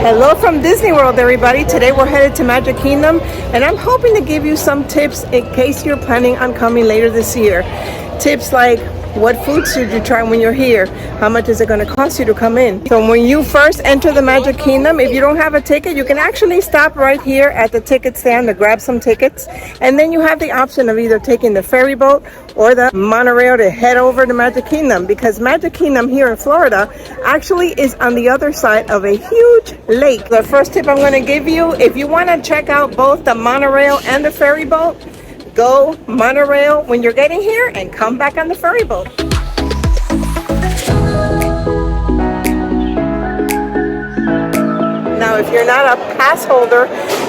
Hello from Disney World, everybody. Today we're headed to Magic Kingdom, and I'm hoping to give you some tips in case you're planning on coming later this year. Tips like, what foods should you try when you're here? How much is it going to cost you to come in? So when you first enter the Magic Kingdom, if you don't have a ticket, you can actually stop right here at the ticket stand to grab some tickets. And then you have the option of either taking the ferry boat or the monorail to head over to Magic Kingdom, because Magic Kingdom here in Florida actually is on the other side of a huge lake. The first tip I'm going to give you, if you want to check out both the monorail and the ferry boat, go monorail when you're getting here and come back on the ferry boat. Now, if you're not a pass holder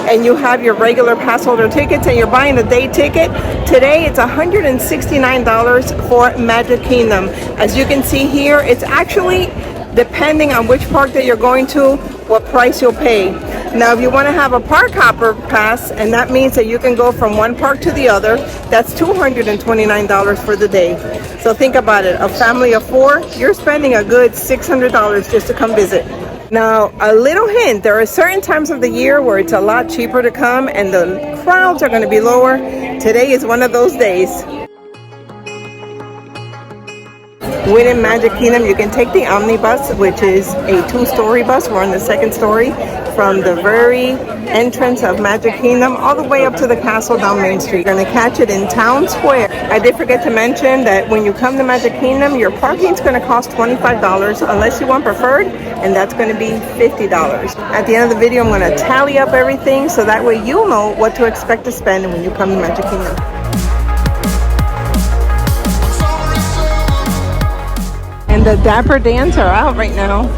and you have your regular pass holder tickets and you're buying a day ticket, today it's $169 for Magic Kingdom. As you can see here, it's actually depending on which park that you're going to, what price you'll pay. Now, if you want to have a park hopper pass, and that means that you can go from one park to the other, that's $229 for the day. So think about it, a family of four, you're spending a good $600 just to come visit. Now, a little hint, there are certain times of the year where it's a lot cheaper to come and the crowds are going to be lower. Today is one of those days. Within Magic Kingdom, you can take the omnibus, which is a two-story bus. We're on the second story, from the very entrance of Magic Kingdom all the way up to the castle down Main Street. You're going to catch it in Town Square. I did forget to mention that when you come to Magic Kingdom, your parking is going to cost $25 unless you want preferred, and that's going to be $50. At the end of the video, I'm going to tally up everything so that way you'll know what to expect to spend when you come to Magic Kingdom. And the Dapper Dans are out right now.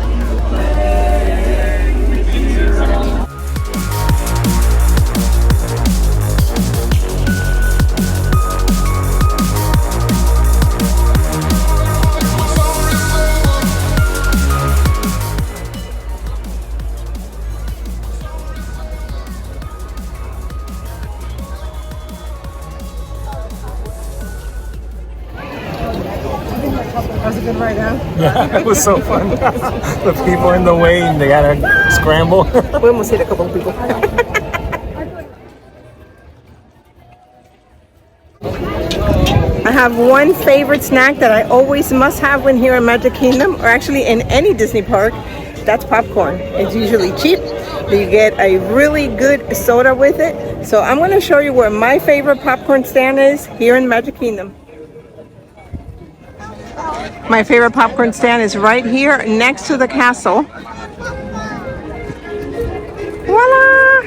That was a good ride, huh? Yeah, it was so fun. The people in the way and they gotta scramble. We almost hit a couple of people. I have one favorite snack that I always must have when here in Magic Kingdom, or actually in any Disney park. That's popcorn. It's usually cheap. You get a really good soda with it. So I'm going to show you where my favorite popcorn stand is here in Magic Kingdom. My favorite popcorn stand is right here next to the castle. Voila!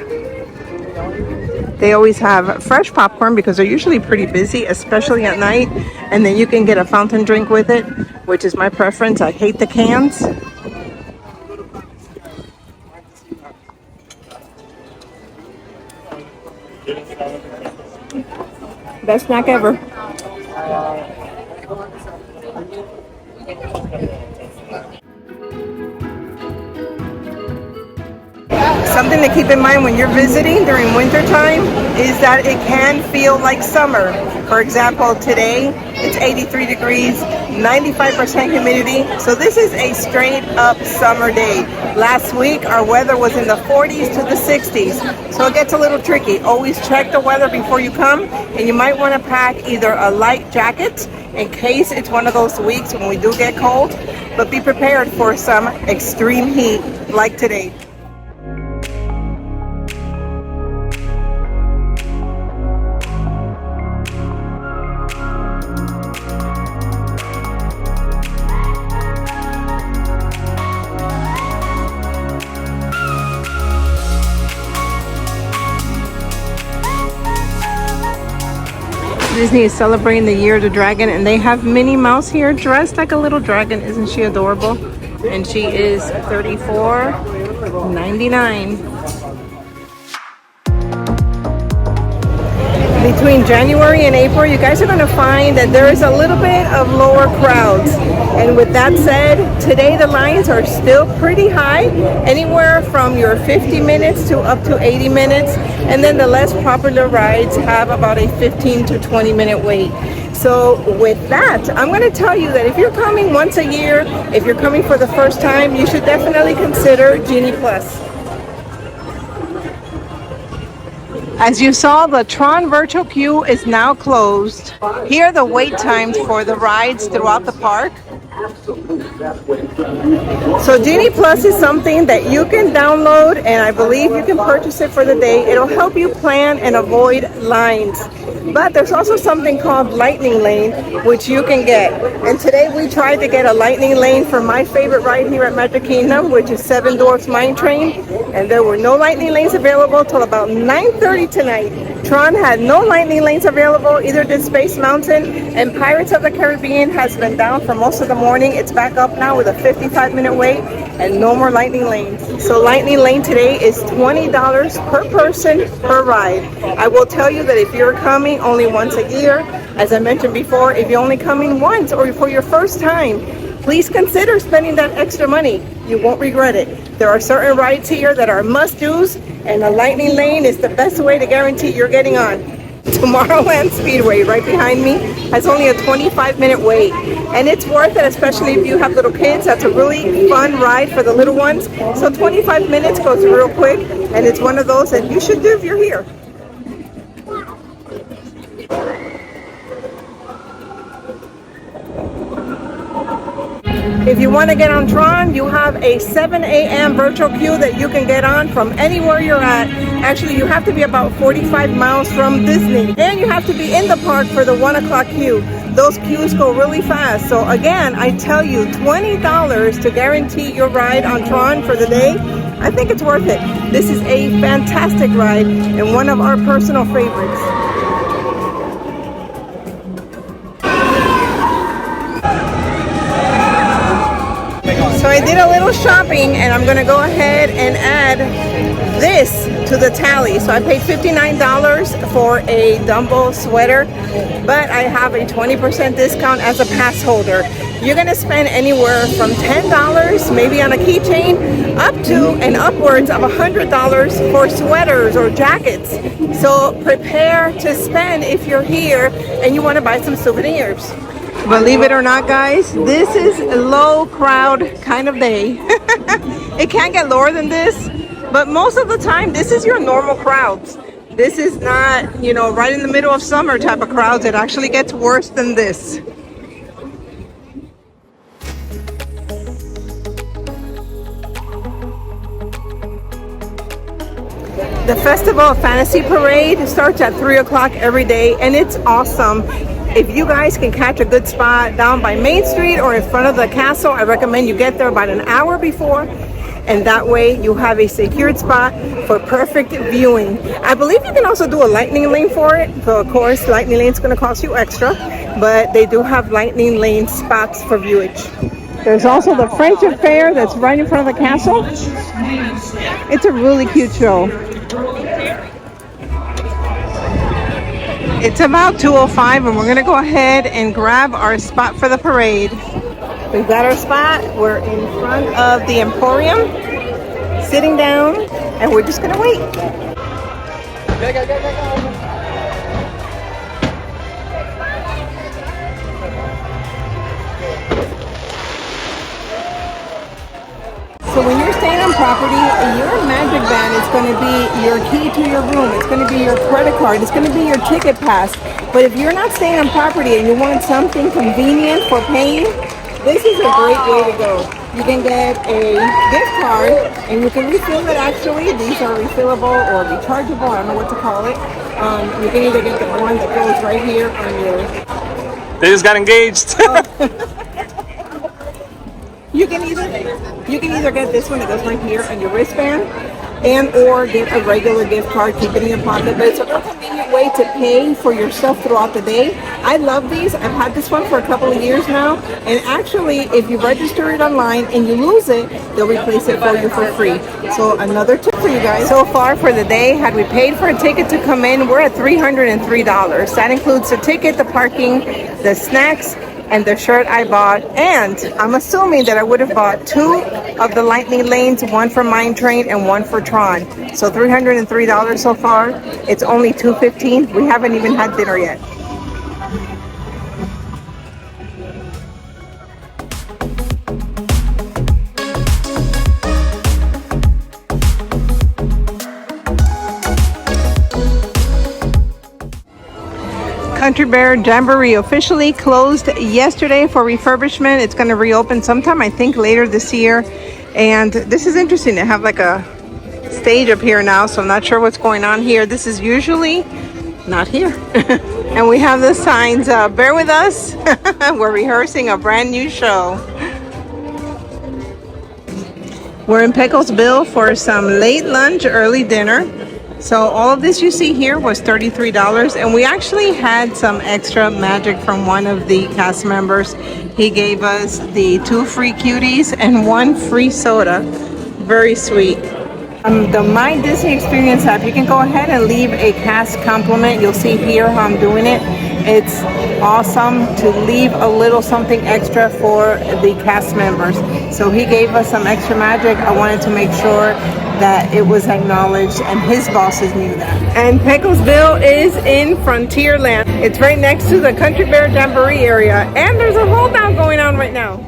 They always have fresh popcorn because they're usually pretty busy, especially at night. And then you can get a fountain drink with it, which is my preference. I hate the cans. Best snack ever. Something to keep in mind when you're visiting during winter time is that it can feel like summer. For example, today it's 83 degrees, 95% humidity. So this is a straight up summer day. Last week our weather was in the 40s to the 60s. So it gets a little tricky. Always check the weather before you come, and you might want to pack either a light jacket in case it's one of those weeks when we do get cold, but be prepared for some extreme heat like today. Disney is celebrating the Year of the Dragon, and they have Minnie Mouse here dressed like a little dragon. Isn't she adorable? And she is $34.99. Between January and April, you guys are going to find that there is a little bit of lower crowds. And with that said, today the lines are still pretty high, anywhere from your 50 minutes to up to 80 minutes. And then the less popular rides have about a 15 to 20 minute wait. So with that, I'm going to tell you that if you're coming once a year, if you're coming for the first time, you should definitely consider Genie Plus. As you saw, the Tron virtual queue is now closed. Here are the wait times for the rides throughout the park. So Genie Plus is something that you can download, and I believe you can purchase it for the day. It'll help you plan and avoid lines. But there's also something called Lightning Lane, which you can get. And today we tried to get a Lightning Lane for my favorite ride here at Magic Kingdom, which is Seven Dwarfs Mine Train. And there were no Lightning Lanes available till about 9:30 tonight. Tron had no Lightning Lanes available, either did Space Mountain, and Pirates of the Caribbean has been down for most of the morning. It's back up now with a 55-minute wait and no more Lightning Lanes. So Lightning Lane today is $20 per person per ride. I will tell you that if you're coming only once a year, as I mentioned before, if you're only coming once or for your first time, please consider spending that extra money. You won't regret it. There are certain rides here that are must-dos, and a Lightning Lane is the best way to guarantee you're getting on. Tomorrowland Speedway, right behind me, has only a 25-minute wait, and it's worth it, especially if you have little kids. That's a really fun ride for the little ones. So 25 minutes goes real quick, and it's one of those that you should do if you're here. If you want to get on Tron, you have a 7 a.m. virtual queue that you can get on from anywhere you're at. Actually, you have to be about 45 miles from Disney, and you have to be in the park for the 1 o'clock queue. Those queues go really fast. So again, I tell you, $20 to guarantee your ride on Tron for the day. I think it's worth it. This is a fantastic ride and one of our personal favorites. So I did a little shopping, and I'm going to go ahead and add this to the tally. So I paid $59 for a Dumbo sweater, but I have a 20% discount as a pass holder. You're going to spend anywhere from $10 maybe on a keychain up to and upwards of $100 for sweaters or jackets. So prepare to spend if you're here and you want to buy some souvenirs. Believe it or not, guys, this is a low crowd kind of day. It can't get lower than this, but most of the time this is your normal crowds. This is not, you know, right in the middle of summer type of crowds. It actually gets worse than this. The Festival of Fantasy Parade starts at 3 o'clock every day, and it's awesome. If you guys can catch a good spot down by Main Street or in front of the castle, I recommend you get there about an hour before, and that way you have a secured spot for perfect viewing. I believe you can also do a Lightning Lane for it. So of course, Lightning Lane is going to cost you extra, but they do have Lightning Lane spots for viewage. There's also the Friendship Fair that's right in front of the castle. It's a really cute show. It's about 2:05, and we're going to go ahead and grab our spot for the parade. We've got our spot. We're in front of the Emporium, sitting down, and we're just going to wait. So when you're staying on property, your Magic Band is going to be your key to your room. It's going to be your credit card. It's going to be your ticket pass. But if you're not staying on property and you want something convenient for paying, this is a great way to go. You can get a gift card and you can refill it actually. These are refillable or rechargeable. I don't know what to call it. You can either get the one that goes right here on your... They just got engaged. You can either get this one that goes right here on your wristband, and or get a regular gift card, keep it in your pocket. But it's a real convenient way to pay for your stuff throughout the day. I love these. I've had this one for a couple of years now, and actually if you register it online and you lose it, they'll replace it for you for free. So another tip for you guys. So far for the day, had we paid for a ticket to come in, we're at $303. That includes the ticket, the parking, the snacks, and the shirt I bought, and I'm assuming that I would have bought 2 of the Lightning Lanes, one for Mine Train and one for Tron. So $303 so far. It's only $2:15. We haven't even had dinner yet. Country Bear Jamboree officially closed yesterday for refurbishment. It's going to reopen sometime, I think, later this year. And this is interesting. They have like a stage up here now, so I'm not sure what's going on here. This is usually not here. And we have the signs, bear with us. We're rehearsing a brand new show. We're in Pecosville for some late lunch, early dinner. So all of this you see here was $33, and we actually had some extra magic from one of the cast members. He gave us the 2 free cuties and 1 free soda. Very sweet. The My Disney Experience app, you can go ahead and leave a cast compliment. You'll see here how I'm doing it. It's awesome to leave a little something extra for the cast members. So he gave us some extra magic. I wanted to make sure that it was acknowledged and his bosses knew that. And Pecosville is in Frontierland. It's right next to the Country Bear Jamboree area, and there's a hold down going on right now.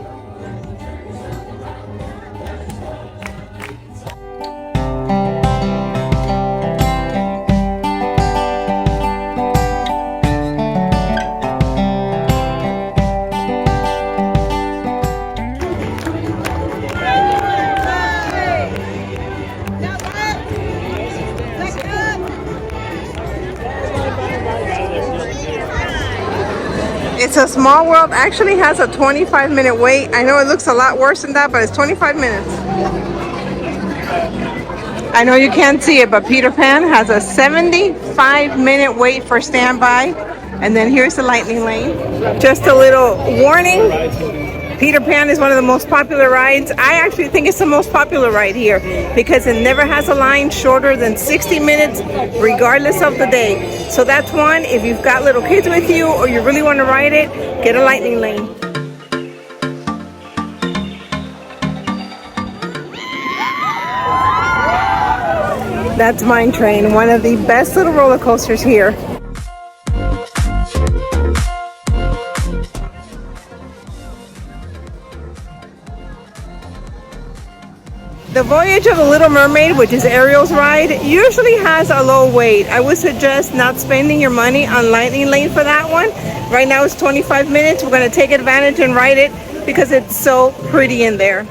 It's a Small World, actually has a 25-minute wait. I know it looks a lot worse than that, but it's 25 minutes. I know you can't see it, but Peter Pan has a 75-minute wait for standby. And then here's the lightning lane. Just a little warning. Peter Pan is one of the most popular rides. I actually think it's the most popular ride here because it never has a line shorter than 60 minutes regardless of the day. So that's one. If you've got little kids with you or you really want to ride it, get a lightning lane. That's Mine Train, one of the best little roller coasters here. The Voyage of the Little Mermaid, which is Ariel's ride, usually has a low wait. I would suggest not spending your money on lightning lane for that one. Right now it's 25 minutes. We're going to take advantage and ride it because it's so pretty in there.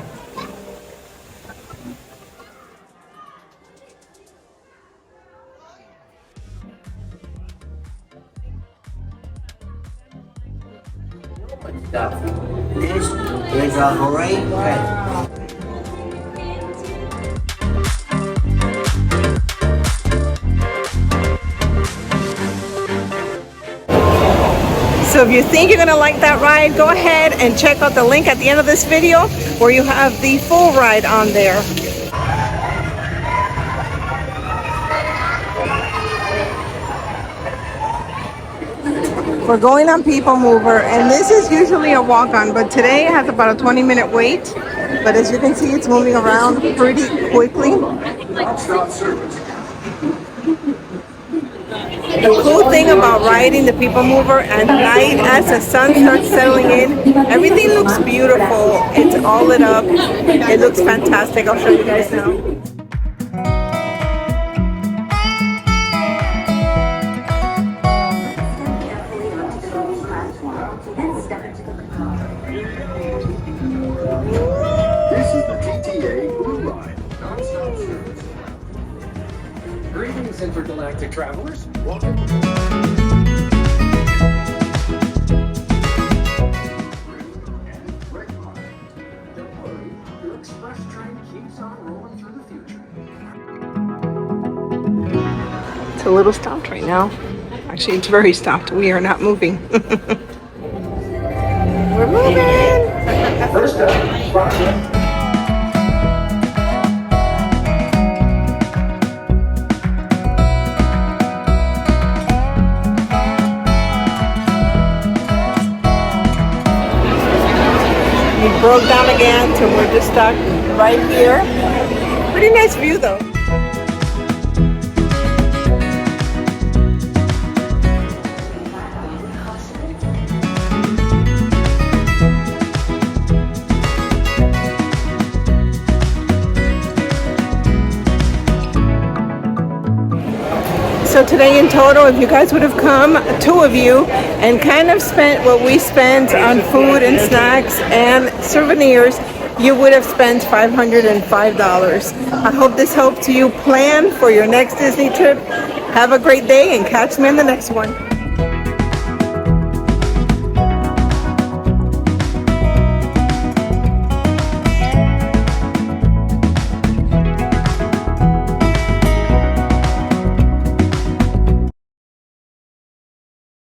This is a great ride. So if you think you're gonna like that ride, go ahead and check out the link at the end of this video where you have the full ride on there. We're going on People Mover, and this is usually a walk-on, but today it has about a 20-minute wait. But as you can see, it's moving around pretty quickly. The cool thing about riding the People Mover at night, as the sun starts settling in, everything looks beautiful. It's all lit up. It looks fantastic. I'll show you guys now. This is the TTA Blue Line, non-stop service. Greetings, intergalactic travelers. Welcome. Don't worry, your express train keeps on rolling through the future. It's a little stopped right now. Actually, it's very stopped. We are not moving. We're moving! First up, progress. We broke down again, so we're just stuck right here. Pretty nice view though. So today in total, if you guys would have come, two of you, and kind of spent what we spent on food and snacks and souvenirs, you would have spent $505. I hope this helped you plan for your next Disney trip. Have a great day and catch me in the next one.